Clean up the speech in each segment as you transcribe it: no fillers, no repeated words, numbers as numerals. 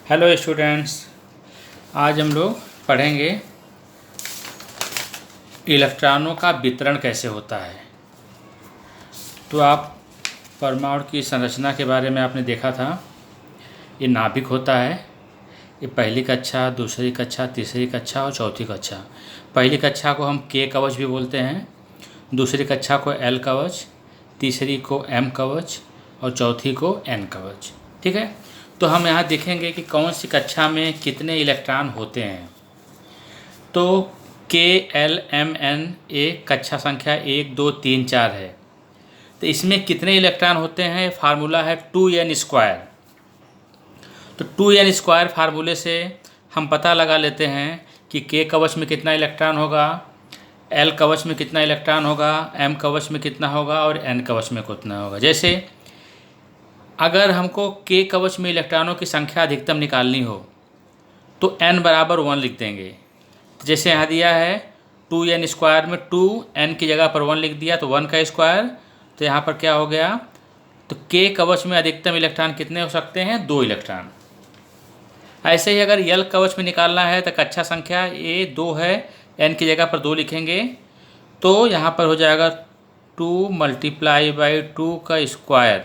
Hello students, आज हम लोग पढ़ेंगे इलेक्ट्रॉनों का वितरण कैसे होता है। तो आप परमाणु की संरचना के बारे में आपने देखा था। ये नाभिक होता है। ये पहली कक्षा, दूसरी कक्षा, तीसरी कक्षा और चौथी कक्षा। पहली कक्षा को हम के कवच भी बोलते हैं, दूसरी कक्षा को एल कवच, तीसरी को एम कवच और चौथी को एन कवच। ठीक है। तो हम यहाँ देखेंगे कि कौन सी कक्षा में कितने इलेक्ट्रॉन होते हैं। तो के एल एम एन एक कक्षा संख्या 1 2 3 4 है। तो इसमें कितने इलेक्ट्रॉन होते हैं, फार्मूला है 2n²। तो 2n² फार्मूले से हम पता लगा लेते हैं कि के कवच में कितना इलेक्ट्रॉन होगा, एल कवच में कितना इलेक्ट्रॉन होगा, एम कवच में कितना होगा और एन कवच में कितना होगा। जैसे अगर हमको के कवच में इलेक्ट्रॉनों की संख्या अधिकतम निकालनी हो तो n बराबर 1 लिख देंगे। जैसे यहाँ दिया है 2n² में 2n की जगह पर 1 लिख दिया तो 1 का स्क्वायर। तो यहाँ पर क्या हो गया, तो के कवच में अधिकतम इलेक्ट्रॉन कितने हो सकते हैं, 2 इलेक्ट्रॉन। ऐसे ही अगर यल कवच में निकालना है तो कक्षा संख्या ए 2 है, n की जगह पर 2 लिखेंगे तो यहाँ पर हो जाएगा 2 × 2 का स्क्वायर।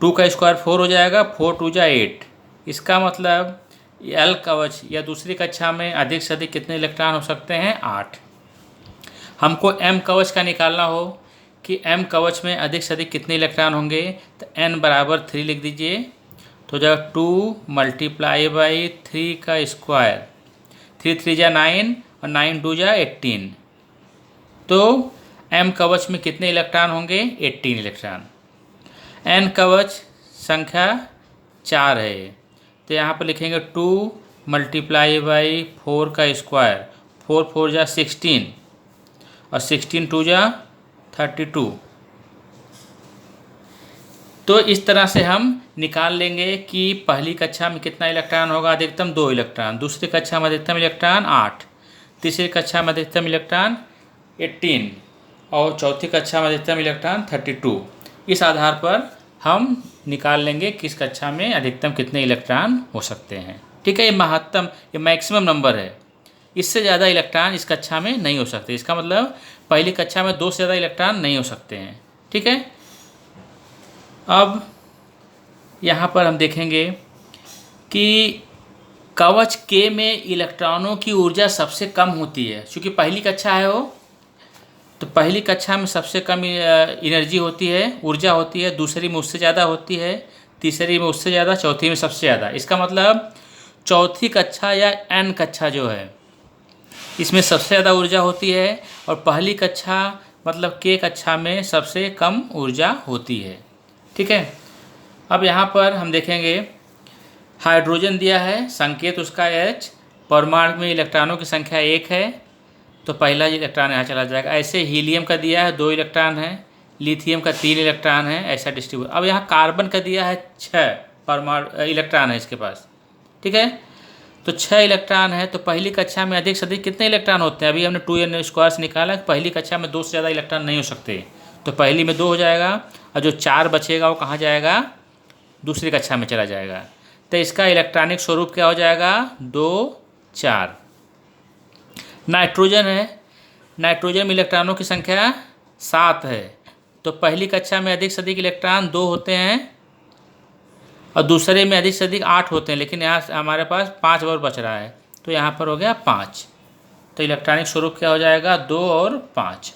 2 का स्क्वायर 4 हो जाएगा, 4 2 जा 8। इसका मतलब एल कवच या दूसरी कक्षा में अधिक से अधिक कितने इलेक्ट्रॉन हो सकते हैं, 8। हमको एम कवच का निकालना हो कि एम कवच में अधिक से अधिक कितने इलेक्ट्रॉन होंगे, तो n बराबर 3 लिख दीजिए। तो जब 2 × 3 का स्क्वायर, 3 3 जा 9 और 9 2 जा 18। तो एम कवच में कितने इलेक्ट्रॉन होंगे, 18 इलेक्ट्रॉन। एन कवच संख्या 4 है तो यहाँ पर लिखेंगे 2 × 4 का स्क्वायर, 4 4 जा 16 और 16 2 जा 32। तो इस तरह से हम निकाल लेंगे कि पहली कक्षा में कितना इलेक्ट्रॉन होगा, अधिकतम 2 इलेक्ट्रॉन, दूसरी कक्षा में अधिकतम इलेक्ट्रॉन 8, तीसरी कक्षा में अधिकतम इलेक्ट्रॉन 18 और चौथी कक्षा में अधिकतम इलेक्ट्रॉन 32। इस आधार पर हम निकाल लेंगे किस कक्षा में अधिकतम कितने इलेक्ट्रॉन हो सकते हैं। ठीक है। ये महत्तम, ये मैक्सिमम नंबर है। इससे ज़्यादा इलेक्ट्रॉन इस कक्षा में नहीं हो सकते। इसका मतलब पहली कक्षा में 2 से ज़्यादा इलेक्ट्रॉन नहीं हो सकते हैं। ठीक है। अब यहाँ पर हम देखेंगे कि कवच के में इलेक्ट्रॉनों की ऊर्जा सबसे कम होती है। चूँकि पहली कक्षा है वो, तो पहली कक्षा में सबसे कम एनर्जी होती है, ऊर्जा होती है, दूसरी में उससे ज़्यादा होती है, तीसरी में उससे ज़्यादा, चौथी में सबसे ज़्यादा। इसका मतलब चौथी कक्षा या एन कक्षा जो है इसमें सबसे ज़्यादा ऊर्जा होती है और पहली कक्षा मतलब के कक्षा में सबसे कम ऊर्जा होती है। ठीक है। अब यहाँ पर हम देखेंगे हाइड्रोजन दिया है, संकेत उसका H, परमाणु में इलेक्ट्रॉनों की संख्या 1 है तो पहला इलेक्ट्रॉन यहाँ चला जाएगा। ऐसे हीलियम का दिया है 2 इलेक्ट्रॉन है, लिथियम का 3 इलेक्ट्रॉन है, ऐसा डिस्ट्रीब्यूट। अब यहाँ कार्बन का दिया है 6 परमाणु इलेक्ट्रॉन है इसके पास। ठीक है। तो 6 इलेक्ट्रॉन है तो पहली कक्षा में अधिक से अधिक कितने इलेक्ट्रॉन होते हैं। अभी हमने 2n² से निकाला कि पहली कक्षा में 2 से ज़्यादा इलेक्ट्रॉन नहीं हो सकते, तो पहली में 2 हो जाएगा और जो 4 बचेगा वो कहाँ जाएगा, दूसरी कक्षा में चला जाएगा। तो इसका इलेक्ट्रॉनिक स्वरूप क्या हो जाएगा, 2 4। नाइट्रोजन है, नाइट्रोजन में इलेक्ट्रॉनों की संख्या 7 है तो पहली कक्षा में अधिक से अधिक इलेक्ट्रॉन 2 होते हैं और दूसरे में अधिक से अधिक 8 होते हैं, लेकिन यहाँ हमारे पास 5 और बच रहा है तो यहाँ पर हो गया 5। तो इलेक्ट्रॉनिक स्वरूप क्या हो जाएगा, 2 और 5।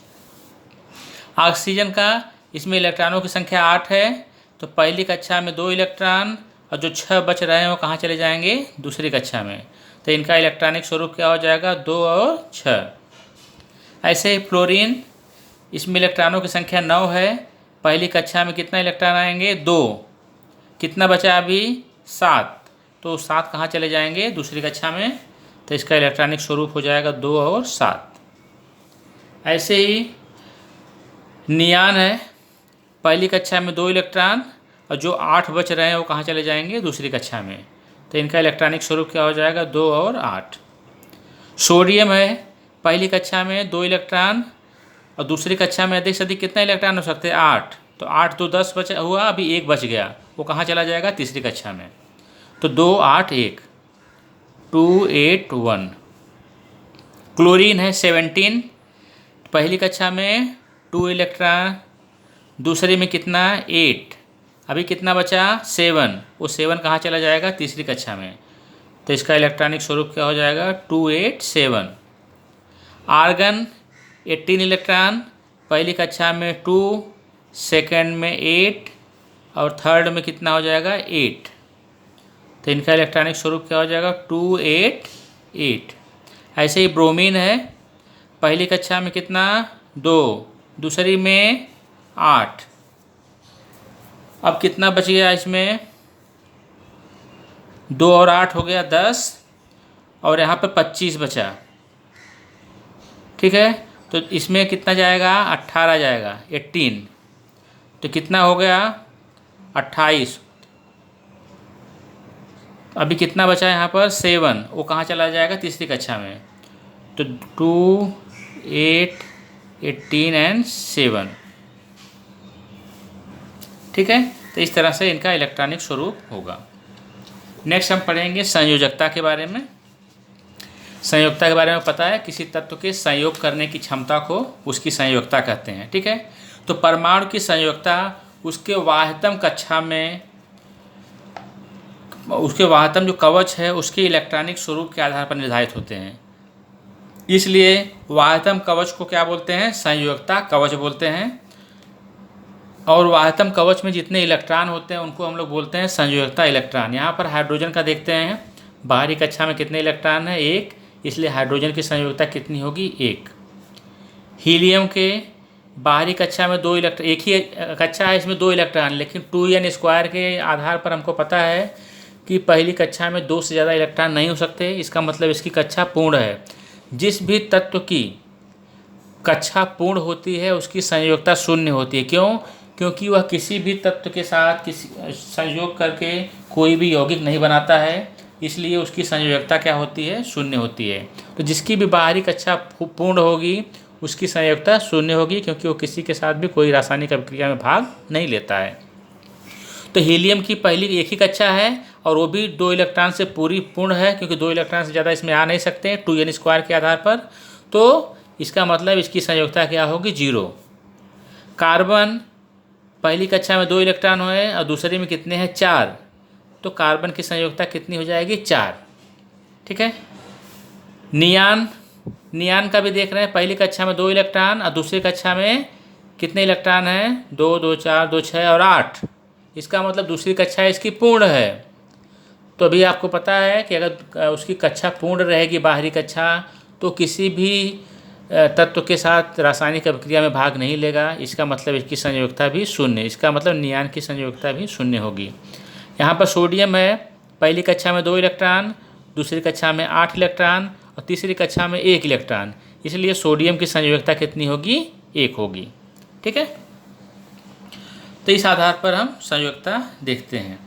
ऑक्सीजन का, इसमें इलेक्ट्रॉनों की संख्या 8 है तो पहली कक्षा में 2 इलेक्ट्रॉन और जो 6 बच रहे हैं वो कहाँ चले जाएंगे, दूसरी कक्षा में। तो इनका इलेक्ट्रॉनिक स्वरूप क्या हो जाएगा, 2 और 6। ऐसे ही फ्लोरीन, इसमें इलेक्ट्रॉनों की संख्या 9 है, पहली कक्षा में कितना इलेक्ट्रॉन आएंगे, 2, कितना बचा अभी, 7, तो 7 कहाँ चले जाएंगे, दूसरी कक्षा में। तो इसका इलेक्ट्रॉनिक स्वरूप हो जाएगा 2 और 7। ऐसे ही नियान है, पहली कक्षा में 2 इलेक्ट्रॉन और जो 8 बच रहे हैं वो कहाँ चले जाएंगे, दूसरी कक्षा में। तो इनका इलेक्ट्रॉनिक स्वरूप क्या हो जाएगा, 2 और 8। सोडियम है, पहली कक्षा में 2 इलेक्ट्रॉन और दूसरी कक्षा में अधिक से अधिक कितना इलेक्ट्रॉन हो सकते हैं, 8। तो 8 2 10 बचा हुआ, अभी 1 बच गया, वो कहाँ चला जाएगा, तीसरी कक्षा में। तो 2 8 1 2 8 1। क्लोरीन है 17, पहली कक्षा में 2 इलेक्ट्रॉन, दूसरे में कितना 8, अभी कितना बचा 7, वो 7 कहाँ चला जाएगा तीसरी कक्षा में, तो इसका इलेक्ट्रॉनिक स्वरूप क्या हो जाएगा 2 8 7। आर्गन 18 इलेक्ट्रॉन, पहली कक्षा में 2, सेकंड में 8 और थर्ड में कितना हो जाएगा 8, तो इनका इलेक्ट्रॉनिक स्वरूप क्या हो जाएगा 2 8 8। ऐसे ही ब्रोमीन है, पहली कक्षा में कितना 2, दूसरी में 8, अब कितना बच गया इसमें 2 और 8 हो गया 10 और यहाँ पे 25 बचा। ठीक है, तो इसमें कितना जाएगा 18 जाएगा 18, तो कितना हो गया 28। अभी कितना बचा यहाँ पर 7, वो कहाँ चला जाएगा तीसरी कक्षा में, तो 2 8 18 एंड 7। ठीक है, तो इस तरह से इनका इलेक्ट्रॉनिक स्वरूप होगा। नेक्स्ट हम पढ़ेंगे संयोजकता के बारे में। संयोजकता के बारे में पता है, किसी तत्व के संयोग करने की क्षमता को उसकी संयोजकता कहते हैं। ठीक है, तो परमाणु की संयोजकता उसके वाह्यतम कक्षा में, उसके वाह्यतम जो कवच है उसके इलेक्ट्रॉनिक स्वरूप के आधार पर निर्धारित होते हैं। इसलिए वाह्यतम कवच को क्या बोलते हैं संयोजकता कवच बोलते हैं, और वाह्यतम कवच में जितने इलेक्ट्रॉन होते हैं उनको हम लोग बोलते हैं संयोजकता इलेक्ट्रॉन। यहाँ पर हाइड्रोजन का देखते हैं, बाहरी कक्षा में कितने इलेक्ट्रॉन है 1, इसलिए हाइड्रोजन की संयोजकता कितनी होगी 1। हीलियम के बाहरी कक्षा में 2 इलेक्ट्रॉन, एक ही कक्षा है इसमें 2 इलेक्ट्रॉन, लेकिन 2n² के आधार पर हमको पता है कि पहली कक्षा में 2 से ज़्यादा इलेक्ट्रॉन नहीं हो सकते, इसका मतलब इसकी कक्षा पूर्ण है। जिस भी तत्व की कक्षा पूर्ण होती है उसकी संयोजकता शून्य होती है। क्यों? क्योंकि वह किसी भी तत्व के साथ किसी संयोग करके कोई भी यौगिक नहीं बनाता है, इसलिए उसकी संयोजकता क्या होती है शून्य होती है। तो जिसकी भी बाहरी कक्षा पूर्ण होगी उसकी संयोजकता शून्य होगी, क्योंकि वो किसी के साथ भी कोई रासायनिक अभिक्रिया में भाग नहीं लेता है। तो हीलियम की पहली एक ही कक्षा है और वो भी 2 इलेक्ट्रॉन से पूरी पूर्ण है, क्योंकि 2 इलेक्ट्रॉन से ज़्यादा इसमें आ नहीं सकते 2n² के आधार पर, तो इसका मतलब इसकी संयोजकता क्या होगी 0। कार्बन पहली कक्षा में 2 इलेक्ट्रॉन हुए और दूसरे में कितने हैं 4, तो कार्बन की संयोजकता कितनी हो जाएगी 4। ठीक है, नियान का भी देख रहे हैं, पहली कक्षा में 2 इलेक्ट्रॉन और दूसरी कक्षा में कितने इलेक्ट्रॉन हैं 2 2 4 2 6 और 8, इसका मतलब दूसरी कक्षा इसकी पूर्ण है। तो अभी आपको पता है कि अगर उसकी कक्षा पूर्ण रहेगी बाहरी कक्षा, तो किसी भी तत्व के साथ रासायनिक अभिक्रिया में भाग नहीं लेगा, इसका मतलब इसकी संयोजकता भी शून्य, इसका मतलब नियान की संयोजकता भी शून्य होगी। यहाँ पर सोडियम है, पहली कक्षा में 2 इलेक्ट्रॉन, दूसरी कक्षा में 8 इलेक्ट्रॉन और तीसरी कक्षा में 1 इलेक्ट्रॉन, इसलिए सोडियम की संयोजकता कितनी होगी 1 होगी। ठीक है, तो इस आधार पर हम संयोजकता देखते हैं।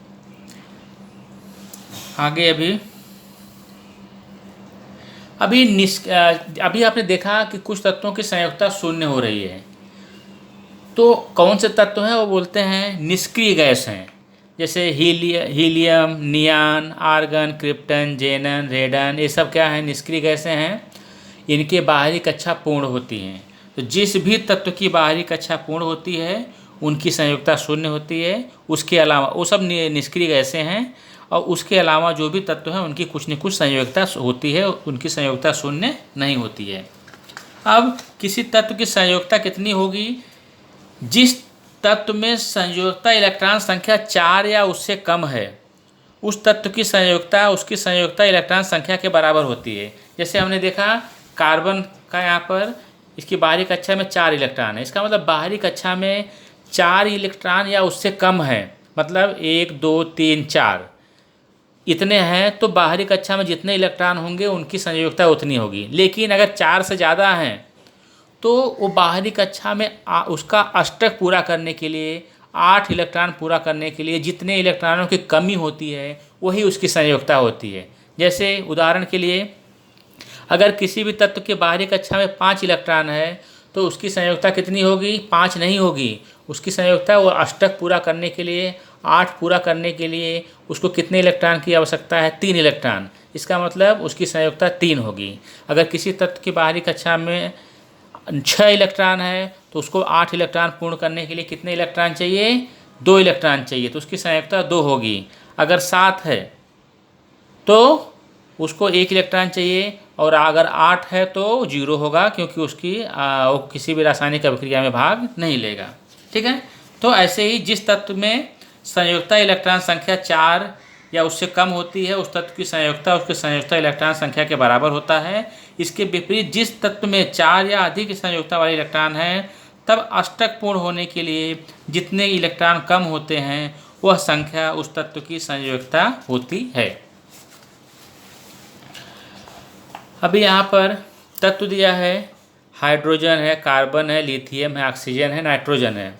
आगे अभी आपने देखा कि कुछ तत्वों की संयोजकता शून्य हो रही है, तो कौन से तत्व हैं वो बोलते हैं निष्क्रिय गैस हैं, जैसे हीलियम, नियान, आर्गन, क्रिप्टन, जेनन, रेडन, ये सब क्या हैं निष्क्रिय गैसें हैं। इनके बाहरी कक्षा पूर्ण होती हैं, तो जिस भी तत्व की बाहरी कक्षा पूर्ण होती है उनकी संयोजकता शून्य होती है। उसके अलावा वो सब निष्क्रिय गैसें हैं, और उसके अलावा जो भी तत्व हैं उनकी कुछ न कुछ संयोजकता होती है, उनकी संयोजकता शून्य नहीं होती है। अब किसी तत्व की संयोजकता कितनी होगी, जिस तत्व में संयोजकता इलेक्ट्रॉन संख्या 4 या उससे कम है उस तत्व की संयोजकता उसकी संयोजकता इलेक्ट्रॉन संख्या के बराबर होती है। जैसे हमने देखा कार्बन का यहाँ पर इसकी बाहरी कक्षा में 4 इलेक्ट्रॉन है, इसका मतलब बाहरी कक्षा में 4 इलेक्ट्रॉन या उससे कम है, मतलब 1 2 3 4 इतने हैं, तो बाहरी कक्षा में जितने इलेक्ट्रॉन होंगे उनकी संयोजकता उतनी होगी। लेकिन अगर 4 से ज़्यादा हैं तो वो बाहरी कक्षा में उसका अष्टक पूरा करने के लिए 8 इलेक्ट्रॉन पूरा करने के लिए जितने इलेक्ट्रॉनों की कमी होती है वही उसकी संयोजकता होती है। जैसे उदाहरण के लिए अगर किसी भी तत्व के बाहरी कक्षा में 5 इलेक्ट्रॉन है तो उसकी संयोजकता कितनी होगी 5 नहीं होगी, उसकी संयोजकता वो अष्टक पूरा करने के लिए 8 पूरा करने के लिए उसको कितने इलेक्ट्रॉन की आवश्यकता है? 3 इलेक्ट्रॉन। इसका मतलब उसकी संयोजकता 3 होगी। अगर किसी तत्व की बाहरी कक्षा में 6 इलेक्ट्रॉन है तो उसको 8 इलेक्ट्रॉन पूर्ण करने के लिए कितने इलेक्ट्रॉन चाहिए? 2 इलेक्ट्रॉन चाहिए, तो उसकी संयोजकता 2 होगी। अगर 7 है तो उसको 1 इलेक्ट्रॉन चाहिए, और अगर 8 है तो 0 होगा, क्योंकि उसकी वो किसी भी रासायनिक अभिक्रिया में भाग नहीं लेगा। ठीक है। तो ऐसे ही जिस तत्व में संयोजकता इलेक्ट्रॉन संख्या 4 या उससे कम होती है, उस तत्व की संयोजकता उसकी संयोजकता इलेक्ट्रॉन संख्या के बराबर होता है। इसके विपरीत जिस तत्व में 4 या अधिक संयोजकता वाले इलेक्ट्रॉन है, तब अष्टक पूर्ण होने के लिए जितने इलेक्ट्रॉन कम होते हैं वह संख्या उस तत्व की संयोजकता होती है। अभी यहाँ पर तत्व दिया है, हाइड्रोजन है, कार्बन है, लिथियम है, ऑक्सीजन है, नाइट्रोजन है।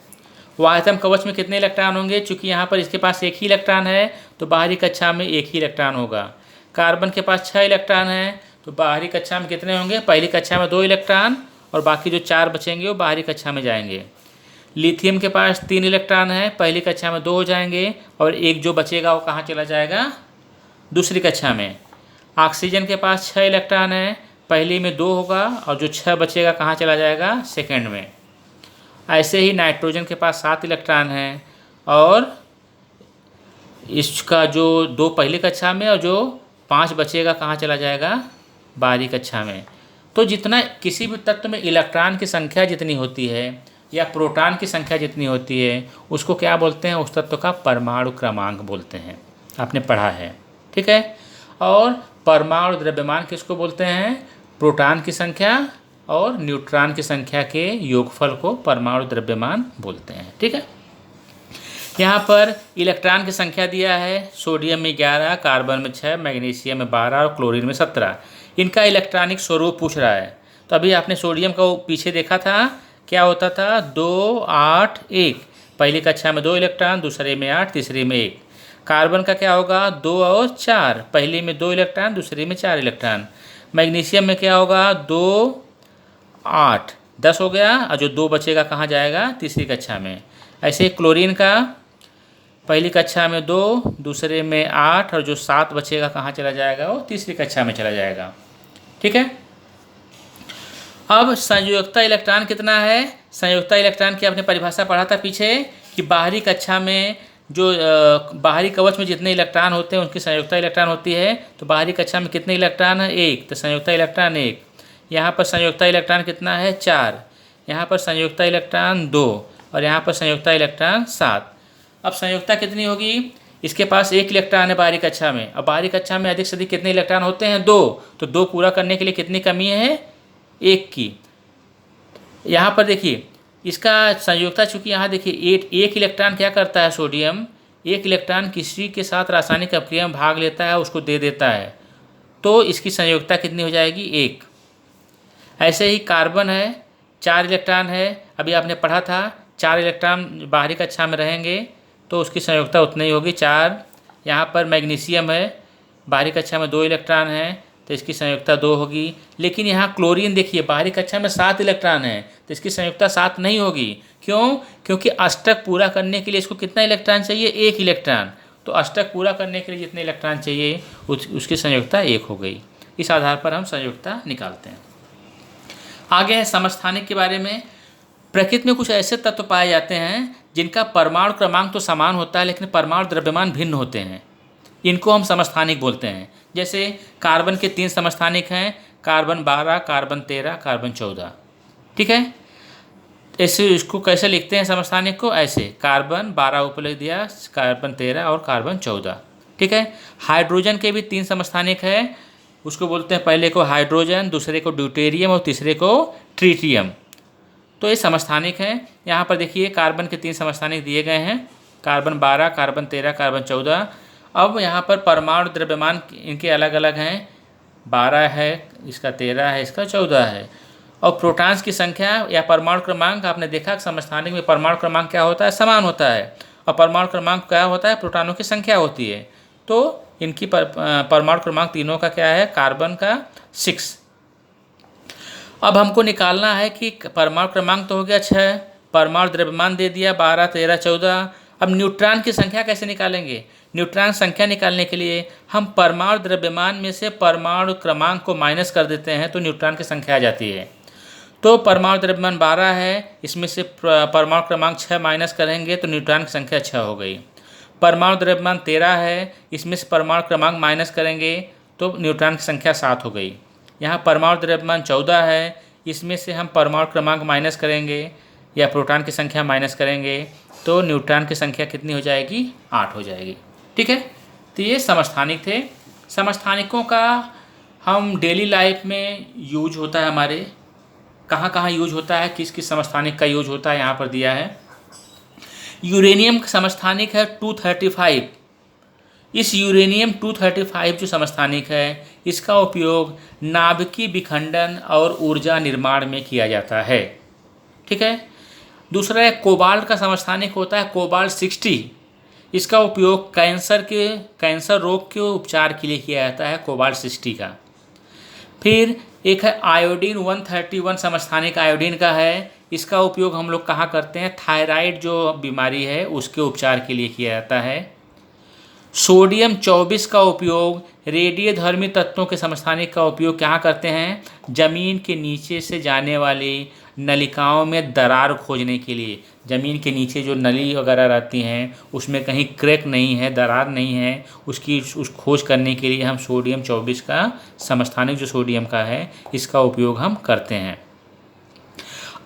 वाहतम कवच में कितने इलेक्ट्रॉन होंगे? चूंकि यहाँ पर इसके पास एक ही इलेक्ट्रॉन है तो बाहरी कक्षा में एक ही इलेक्ट्रॉन होगा। कार्बन के पास 6 इलेक्ट्रॉन है तो बाहरी कक्षा में कितने होंगे? पहली कक्षा में 2 इलेक्ट्रॉन, और बाकी जो 4 बचेंगे वो बाहरी कक्षा में जाएंगे। लिथियम के पास 3 इलेक्ट्रॉन है, पहली कक्षा में 2 हो जाएंगे, और एक जो बचेगा वो कहाँ चला जाएगा? दूसरी कक्षा में। ऑक्सीजन के पास 6 इलेक्ट्रॉन है, पहली में 2 होगा, और जो 6 बचेगा कहाँ चला जाएगा? सेकेंड में। ऐसे ही नाइट्रोजन के पास 7 इलेक्ट्रॉन है, और इसका जो 2 पहली कक्षा में और जो 5 बचेगा कहाँ चला जाएगा? बाहरी कक्षा में। तो जितना किसी भी तत्व में इलेक्ट्रॉन की संख्या जितनी होती है या प्रोटॉन की संख्या जितनी होती है, उसको क्या बोलते हैं? उस तत्व का परमाणु क्रमांक बोलते हैं। आपने पढ़ा है, ठीक है। और परमाणु द्रव्यमान किसको बोलते हैं? प्रोटॉन की संख्या और न्यूट्रॉन की संख्या के योगफल को परमाणु द्रव्यमान बोलते हैं, ठीक है। यहाँ पर इलेक्ट्रॉन की संख्या दिया है, सोडियम में 11, कार्बन में 6, मैग्नीशियम में 12 और क्लोरीन में 17। इनका इलेक्ट्रॉनिक स्वरूप पूछ रहा है। तो अभी आपने सोडियम का पीछे देखा था, क्या होता था? 2, 8, 1। पहली कक्षा में 2 इलेक्ट्रॉन, दूसरे में 8, तीसरे में 1। कार्बन का क्या होगा? 2 और 4, पहली में 2 इलेक्ट्रॉन, दूसरे में 4 इलेक्ट्रॉन। मैग्नीशियम में क्या होगा? 2, 8, 10 हो गया, और जो 2 बचेगा कहाँ जाएगा? तीसरी कक्षा में। ऐसे क्लोरीन का पहली कक्षा में 2, दूसरे में 8, और जो 7 बचेगा कहाँ चला जाएगा? वो तीसरी कक्षा में चला जाएगा, ठीक है। अब संयोजकता इलेक्ट्रॉन कितना है? संयोजकता इलेक्ट्रॉन की आपने परिभाषा पढ़ा था पीछे, कि बाहरी कक्षा में जो बाहरी कवच में जितने इलेक्ट्रॉन होते हैं उनकी संयोजकता इलेक्ट्रॉन होती है। तो बाहरी कक्षा में कितने इलेक्ट्रॉन है? 1, तो संयोजकता इलेक्ट्रॉन 1। यहाँ पर संयोजकता इलेक्ट्रॉन कितना है? 4। यहाँ पर संयोजकता इलेक्ट्रॉन 2, और यहाँ पर संयोजकता इलेक्ट्रॉन 7। अब संयोजकता कितनी होगी? इसके पास 1 इलेक्ट्रॉन है बाहरी कक्षा में, और बाहरी कक्षा में अधिक से अधिक कितने इलेक्ट्रॉन होते हैं? 2। तो 2 पूरा करने के लिए कितनी कमी है? 1 की। यहाँ पर देखिए इसका संयोजकता, चूँकि यहाँ देखिए 1 इलेक्ट्रॉन क्या करता है? सोडियम 1 इलेक्ट्रॉन किसी के साथ रासायनिक अभिक्रिया में भाग लेता है, उसको दे देता है, तो इसकी संयोजकता कितनी हो जाएगी? 1। ऐसे ही कार्बन है, 4 इलेक्ट्रॉन है, अभी आपने पढ़ा था 4 इलेक्ट्रॉन बाहरी कक्षा में रहेंगे तो उसकी संयोजकता उतनी ही होगी, 4। यहाँ पर मैग्नीशियम है, बाहरी कक्षा में 2 इलेक्ट्रॉन है तो इसकी संयोजकता 2 होगी। लेकिन यहाँ क्लोरीन देखिए बाहरी कक्षा में 7 इलेक्ट्रॉन है तो इसकी संयोजकता 7 नहीं होगी। क्यों? क्योंकि अष्टक पूरा करने के लिए इसको कितना इलेक्ट्रॉन चाहिए? 1 इलेक्ट्रॉन। तो अष्टक पूरा करने के लिए जितने इलेक्ट्रॉन चाहिए उसकी संयोजकता 1 हो गई। इस आधार पर हम संयोजकता निकालते हैं। आगे है समस्थानिक के बारे में। प्रकृति में कुछ ऐसे तत्व पाए जाते हैं जिनका परमाणु क्रमांक तो समान होता है लेकिन परमाणु द्रव्यमान भिन्न होते हैं, इनको हम समस्थानिक बोलते हैं। जैसे कार्बन के 3 समस्थानिक हैं, कार्बन 12, कार्बन 13, कार्बन 14, ठीक है। ऐसे इसको कैसे लिखते हैं समस्थानिक को? ऐसे कार्बन 12 ऊपर लिख दिया, कार्बन 13 और कार्बन 14, ठीक है। हाइड्रोजन के भी 3 समस्थानिक है, उसको बोलते हैं पहले को हाइड्रोजन, दूसरे को ड्यूटेरियम और तीसरे को ट्रीटियम। तो ये समस्थानिक हैं। यहाँ पर देखिए कार्बन के 3 समस्थानिक दिए गए हैं, कार्बन 12, कार्बन 13, कार्बन 14। अब यहाँ पर परमाणु द्रव्यमान इनके अलग अलग हैं, 12 है, इसका 13 है, इसका 14 है। और प्रोटॉन्स की संख्या या परमाणु क्रमांक आपने देखा समस्थानिक में परमाणु क्रमांक क्या होता है? समान होता है। और परमाणु क्रमांक क्या होता है? प्रोटॉनों की संख्या होती है। तो इनकी परमाणु क्रमांक तीनों का क्या है? कार्बन का 6। अब हमको निकालना है कि परमाणु क्रमांक तो हो गया 6, परमाणु द्रव्यमान दे दिया 12, 13, 14। अब न्यूट्रॉन की संख्या कैसे निकालेंगे? न्यूट्रॉन संख्या निकालने के लिए हम परमाणु द्रव्यमान में से परमाणु क्रमांक को माइनस कर देते हैं तो न्यूट्रॉन की संख्या आ जाती है। तो परमाणु द्रव्यमान 12 है, इसमें से परमाणु क्रमांक 6 माइनस करेंगे तो न्यूट्रॉन की संख्या 6 हो गई। परमाणु द्रव्यमान 13 है, इसमें से परमाणु क्रमांक माइनस करेंगे तो न्यूट्रॉन की संख्या 7 हो गई। यहाँ परमाणु द्रव्यमान 14 है, इसमें से हम परमाणु क्रमांक माइनस करेंगे या प्रोटॉन की संख्या माइनस करेंगे तो न्यूट्रॉन की संख्या कितनी हो जाएगी? 8 हो जाएगी। ठीक है, तो ये समस्थानिक थे। समस्थानिकों का हम डेली लाइफ में यूज होता है, हमारे कहाँ कहाँ यूज होता है, किस किस समस्थानिक का यूज होता है यहाँ पर दिया है। यूरेनियम का समस्थानिक है 235। इस यूरेनियम 235 जो समस्थानिक है इसका उपयोग नाभिकीय विखंडन और ऊर्जा निर्माण में किया जाता है। ठीक है, दूसरा है कोबाल्ट का समस्थानिक होता है कोबाल्ट 60। इसका उपयोग कैंसर रोग के उपचार के लिए किया जाता है कोबाल्ट 60 का। फिर एक है आयोडीन 131 समस्थानिक आयोडीन का है, इसका उपयोग हम लोग कहाँ करते हैं? थायराइड जो बीमारी है उसके उपचार के लिए किया जाता है। सोडियम 24 का उपयोग रेडियोधर्मी तत्वों के समस्थानिक का उपयोग क्या करते हैं? जमीन के नीचे से जाने वाली नलिकाओं में दरार खोजने के लिए। ज़मीन के नीचे जो नली वगैरह रहती हैं उसमें कहीं क्रैक नहीं है, दरार नहीं है, उस खोज करने के लिए हम सोडियम 24 का समस्थानिक जो सोडियम का है इसका उपयोग हम करते हैं।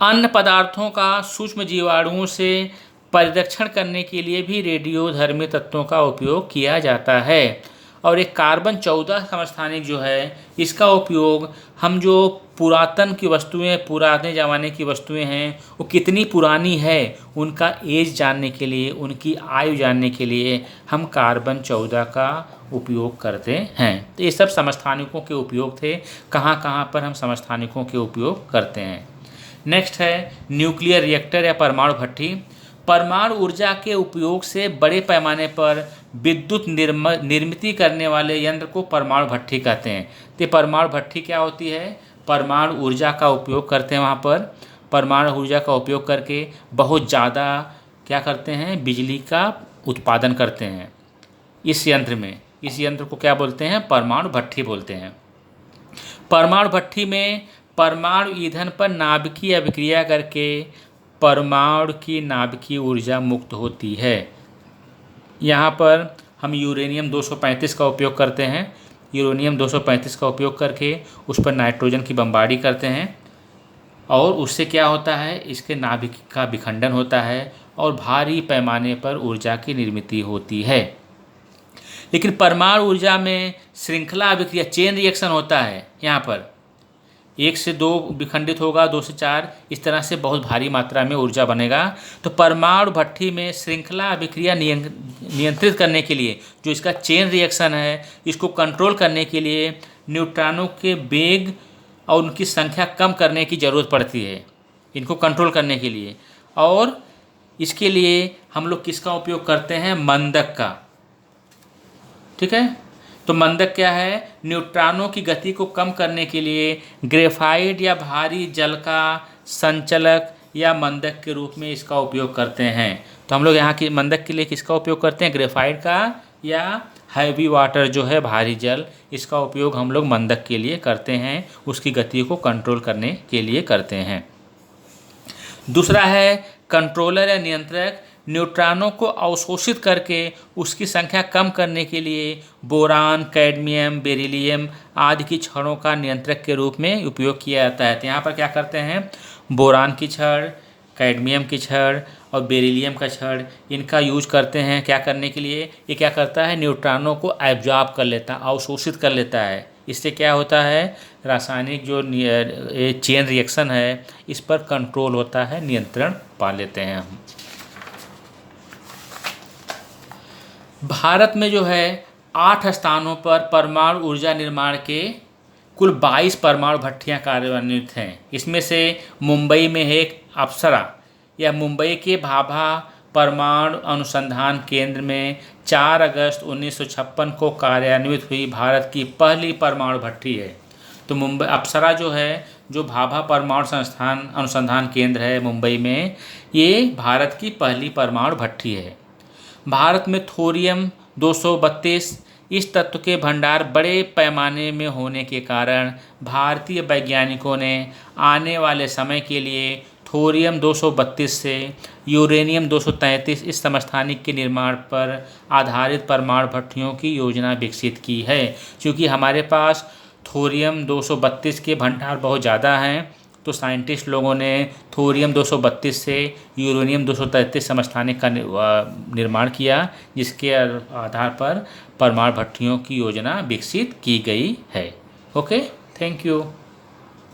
अन्य पदार्थों का सूक्ष्म जीवाणुओं से परिरक्षण करने के लिए भी रेडियोधर्मी तत्वों का उपयोग किया जाता है। और एक कार्बन 14 समस्थानिक जो है इसका उपयोग हम जो पुरातन की वस्तुएं, पुराने ज़माने की वस्तुएं हैं वो कितनी पुरानी है उनका एज जानने के लिए, उनकी आयु जानने के लिए हम कार्बन 14 का उपयोग करते हैं। तो ये सब समस्थानिकों के उपयोग थे, कहाँ कहाँ पर हम समस्थानिकों के उपयोग करते हैं। नेक्स्ट है न्यूक्लियर रिएक्टर या परमाणु भट्ठी। परमाणु ऊर्जा के उपयोग से बड़े पैमाने पर विद्युत निर्मित करने वाले यंत्र को परमाणु भट्ठी कहते हैं। तो परमाणु भट्ठी क्या होती है? परमाणु ऊर्जा का उपयोग करते हैं, वहाँ पर परमाणु ऊर्जा का उपयोग करके बहुत ज़्यादा क्या करते हैं? बिजली का उत्पादन करते हैं इस यंत्र में। इस यंत्र को क्या बोलते हैं? परमाणु भट्ठी बोलते हैं। परमाणु भट्ठी में परमाणु ईंधन पर नाभिकीय अभिक्रिया करके परमाणु की नाभिकीय ऊर्जा मुक्त होती है। यहाँ पर हम यूरेनियम 235 का उपयोग करते हैं। यूरेनियम 235 का उपयोग करके उस पर नाइट्रोजन की बमबारी करते हैं और उससे क्या होता है? इसके नाभिक का विखंडन होता है और भारी पैमाने पर ऊर्जा की निर्मित होती है। लेकिन परमाणु ऊर्जा में श्रृंखला अभिक्रिया, चेन रिएक्शन होता है। यहाँ पर 1 से 2 विखंडित होगा, 2 से 4, इस तरह से बहुत भारी मात्रा में ऊर्जा बनेगा। तो परमाणु भट्ठी में श्रृंखला अभिक्रिया नियंत्रित करने के लिए, जो इसका चेन रिएक्शन है, इसको कंट्रोल करने के लिए न्यूट्रॉनों के वेग और उनकी संख्या कम करने की ज़रूरत पड़ती है, इनको कंट्रोल करने के लिए। और इसके लिए हम लोग किसका उपयोग करते हैं? मंदक का। ठीक है, तो मंदक क्या है? न्यूट्रॉनों की गति को कम करने के लिए ग्रेफाइट या भारी जल का संचलक या मंदक के रूप में इसका उपयोग करते हैं। तो हम लोग यहाँ की मंदक के लिए किसका उपयोग करते हैं? ग्रेफाइट का या हैवी वाटर जो है भारी जल, इसका उपयोग हम लोग मंदक के लिए करते हैं, उसकी गति को कंट्रोल करने के लिए करते हैं। दूसरा है कंट्रोलर या नियंत्रक। न्यूट्रॉनों को अवशोषित करके उसकी संख्या कम करने के लिए बोरान, कैडमियम, बेरिलियम आदि की छड़ों का नियंत्रक के रूप में उपयोग किया जाता है। तो यहाँ पर क्या करते हैं? बोरान की छड़, कैडमियम की छड़ और बेरिलियम का छड़, इनका यूज करते हैं क्या करने के लिए? ये क्या करता है? न्यूट्रॉनों को एब्जॉर्ब कर लेता है, अवशोषित कर लेता है। इससे क्या होता है? रासायनिक जो चेन रिएक्शन है इस पर कंट्रोल होता है, नियंत्रण पा लेते हैं हम। भारत में जो है 8 स्थानों पर परमाणु ऊर्जा निर्माण के कुल 22 परमाणु भट्टियाँ कार्यान्वित हैं। इसमें से मुंबई में है एक अप्सरा या मुंबई के भाभा परमाणु अनुसंधान केंद्र में 4 अगस्त 1956 को कार्यान्वित हुई भारत की पहली परमाणु भट्टी है। तो मुंबई अप्सरा जो है, जो भाभा परमाणु अनुसंधान केंद्र है मुंबई में, ये भारत की पहली परमाणु भट्टी है। भारत में थोरियम 232 इस तत्व के भंडार बड़े पैमाने में होने के कारण भारतीय वैज्ञानिकों ने आने वाले समय के लिए थोरियम 232 से यूरेनियम 233 इस समस्थानिक के निर्माण पर आधारित परमाणु भट्टियों की योजना विकसित की है। क्योंकि हमारे पास थोरियम 232 के भंडार बहुत ज़्यादा हैं, तो साइंटिस्ट लोगों ने थोरियम 232 से यूरेनियम 233 समस्थानिक का निर्माण किया, जिसके आधार पर परमाणु भट्टियों की योजना विकसित की गई है। Okay, thank you.